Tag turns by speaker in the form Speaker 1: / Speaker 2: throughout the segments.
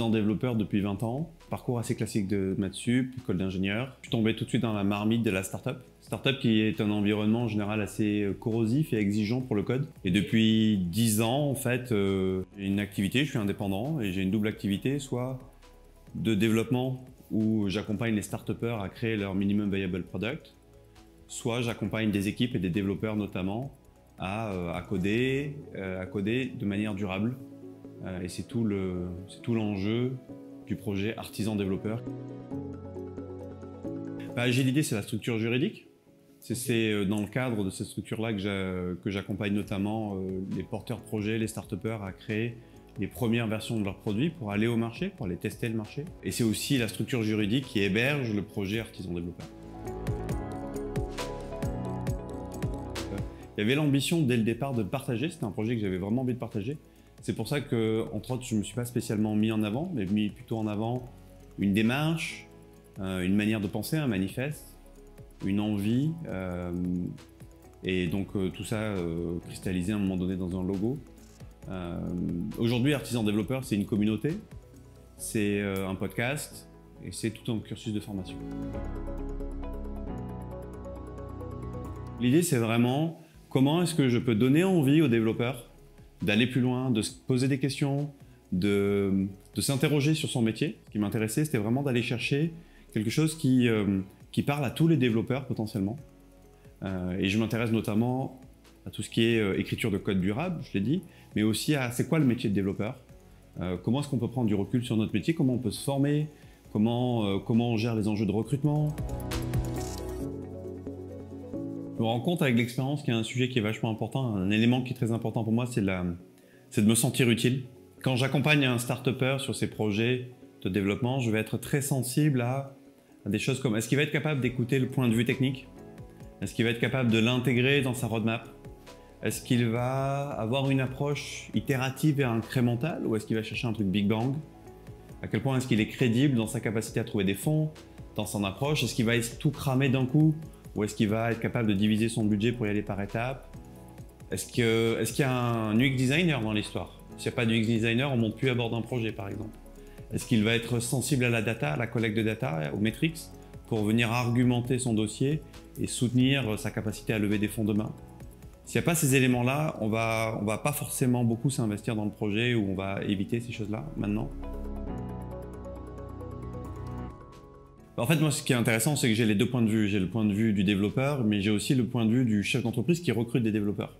Speaker 1: artisan développeur depuis 20 ans. Parcours assez classique de maths sup, école d'ingénieur. Je suis tombé tout de suite dans la marmite de la startup. Startup qui est un environnement en général assez corrosif et exigeant pour le code. Et depuis 10 ans, en fait, j'ai une activité, je suis indépendant et j'ai une double activité, soit de développement où j'accompagne les start-upers à créer leur minimum viable product, soit j'accompagne des équipes et des développeurs notamment à coder de manière durable. Et c'est tout l'enjeu du projet artisan développeur. Agilité, c'est la structure juridique. C'est dans le cadre de cette structure-là que j'accompagne notamment les porteurs de projets, les start-upers à créer les premières versions de leurs produits pour aller au marché, pour aller tester le marché. Et c'est aussi la structure juridique qui héberge le projet artisan développeur. Il y avait l'ambition dès le départ de partager, c'était un projet que j'avais vraiment envie de partager. C'est pour ça que, entre autres, je ne me suis pas spécialement mis en avant, mais mis plutôt en avant une démarche, une manière de penser, un manifeste, une envie, et donc tout ça cristallisé à un moment donné dans un logo. Aujourd'hui, Artisan Développeur, c'est une communauté, c'est un podcast et c'est tout un cursus de formation. L'idée, c'est vraiment comment est-ce que je peux donner envie aux développeurs d'aller plus loin, de se poser des questions, de s'interroger sur son métier. Ce qui m'intéressait, c'était vraiment d'aller chercher quelque chose qui parle à tous les développeurs potentiellement. Et je m'intéresse notamment à tout ce qui est écriture de code durable, je l'ai dit, mais aussi à c'est quoi le métier de développeur, comment est-ce qu'on peut prendre du recul sur notre métier, comment on peut se former, comment on gère les enjeux de recrutement. Je me rends compte avec l'expérience qu'il y a un sujet qui est vachement important, un élément qui est très important pour moi, c'est de me sentir utile. Quand j'accompagne un start-upper sur ses projets de développement, je vais être très sensible à des choses comme est-ce qu'il va être capable d'écouter le point de vue technique? Est-ce qu'il va être capable de l'intégrer dans sa roadmap? Est-ce qu'il va avoir une approche itérative et incrémentale ou est-ce qu'il va chercher un truc Big Bang? À quel point est-ce qu'il est crédible dans sa capacité à trouver des fonds, dans son approche? Est-ce qu'il va tout cramer d'un coup ou est-ce qu'il va être capable de diviser son budget pour y aller par étapes? Est-ce qu'il y a un UX designer dans l'histoire? S'il n'y a pas de UX designer, on ne monte plus à bord d'un projet par exemple. Est-ce qu'il va être sensible à la data, à la collecte de data, aux metrics, pour venir argumenter son dossier et soutenir sa capacité à lever des fonds demain? S'il n'y a pas ces éléments-là, on va pas forcément beaucoup s'investir dans le projet ou on va éviter ces choses-là maintenant. En fait, moi, ce qui est intéressant, c'est que j'ai les deux points de vue. J'ai le point de vue du développeur, mais j'ai aussi le point de vue du chef d'entreprise qui recrute des développeurs.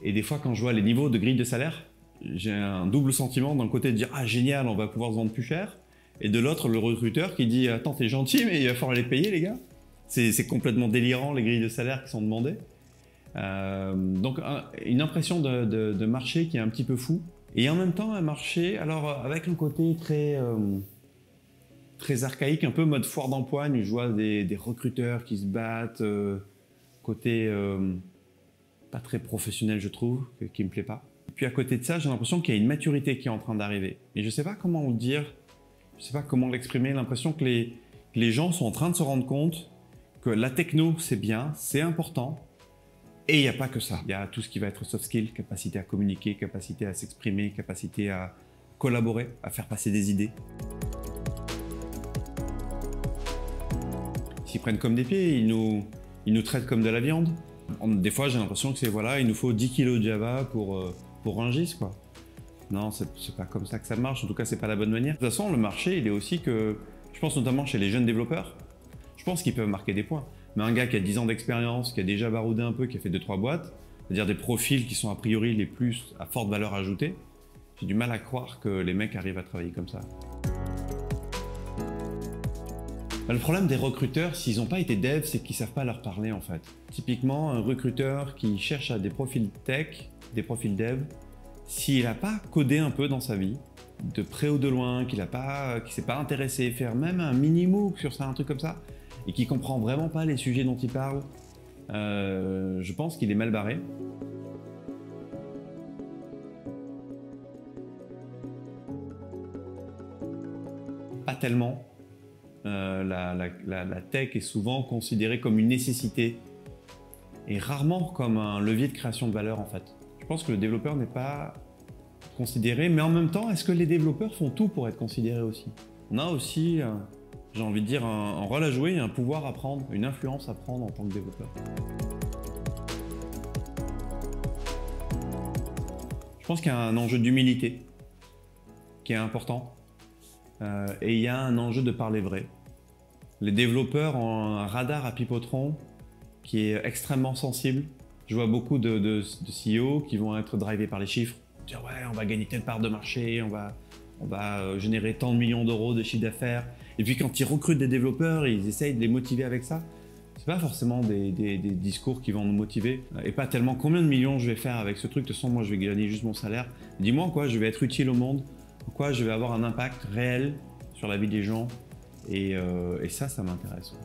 Speaker 1: Et des fois, quand je vois les niveaux de grille de salaire, j'ai un double sentiment d'un côté de dire « Ah, génial, on va pouvoir se vendre plus cher » et de l'autre, le recruteur qui dit « Attends, t'es gentil, mais il va falloir les payer, les gars ». C'est complètement délirant, les grilles de salaire qui sont demandées. Donc, une impression de marché qui est un petit peu fou. Et en même temps, un marché, alors avec un côté très archaïque, un peu mode foire d'empoigne, où je vois des recruteurs qui se battent, côté pas très professionnel, je trouve, qui me plaît pas. Puis à côté de ça, j'ai l'impression qu'il y a une maturité qui est en train d'arriver. Et je sais pas comment le dire, je sais pas comment l'exprimer, l'impression que les gens sont en train de se rendre compte que la techno, c'est bien, c'est important, et il n'y a pas que ça. Il y a tout ce qui va être soft skills, capacité à communiquer, capacité à s'exprimer, capacité à collaborer, à faire passer des idées. Ils s'y prennent comme des pieds, ils nous traitent comme de la viande. Des fois, j'ai l'impression que c'est voilà, il nous faut 10 kg de Java pour un GIS, quoi. Non, c'est pas comme ça que ça marche, en tout cas, c'est pas la bonne manière. De toute façon, le marché, il est aussi que, je pense notamment chez les jeunes développeurs, je pense qu'ils peuvent marquer des points. Mais un gars qui a 10 ans d'expérience, qui a déjà baroudé un peu, qui a fait 2-3 boîtes, c'est-à-dire des profils qui sont a priori les plus à forte valeur ajoutée, j'ai du mal à croire que les mecs arrivent à travailler comme ça. Le problème des recruteurs, s'ils n'ont pas été devs, c'est qu'ils ne savent pas leur parler en fait. Typiquement, un recruteur qui cherche à des profils tech, des profils dev, s'il n'a pas codé un peu dans sa vie, de près ou de loin, qu'il ne s'est pas intéressé, faire même un mini-MOOC sur ça, un truc comme ça, et qui ne comprend vraiment pas les sujets dont il parle, je pense qu'il est mal barré. Pas tellement. La tech est souvent considérée comme une nécessité et rarement comme un levier de création de valeur en fait. Je pense que le développeur n'est pas considérés, mais en même temps, est-ce que les développeurs font tout pour être considérés aussi? On a aussi, j'ai envie de dire, un rôle à jouer, un pouvoir à prendre, une influence à prendre en tant que développeur. Je pense qu'il y a un enjeu d'humilité qui est important et il y a un enjeu de parler vrai. Les développeurs ont un radar à Pipotron qui est extrêmement sensible. Je vois beaucoup de CEO qui vont être drivés par les chiffres, dire ouais, on va gagner telle part de marché, on va générer tant de millions d'euros de chiffre d'affaires. Et puis quand ils recrutent des développeurs, ils essayent de les motiver avec ça. C'est pas forcément des discours qui vont nous motiver et pas tellement combien de millions je vais faire avec ce truc. De toute façon, moi je vais gagner juste mon salaire. Dis-moi en quoi je vais être utile au monde, en quoi je vais avoir un impact réel sur la vie des gens et ça m'intéresse.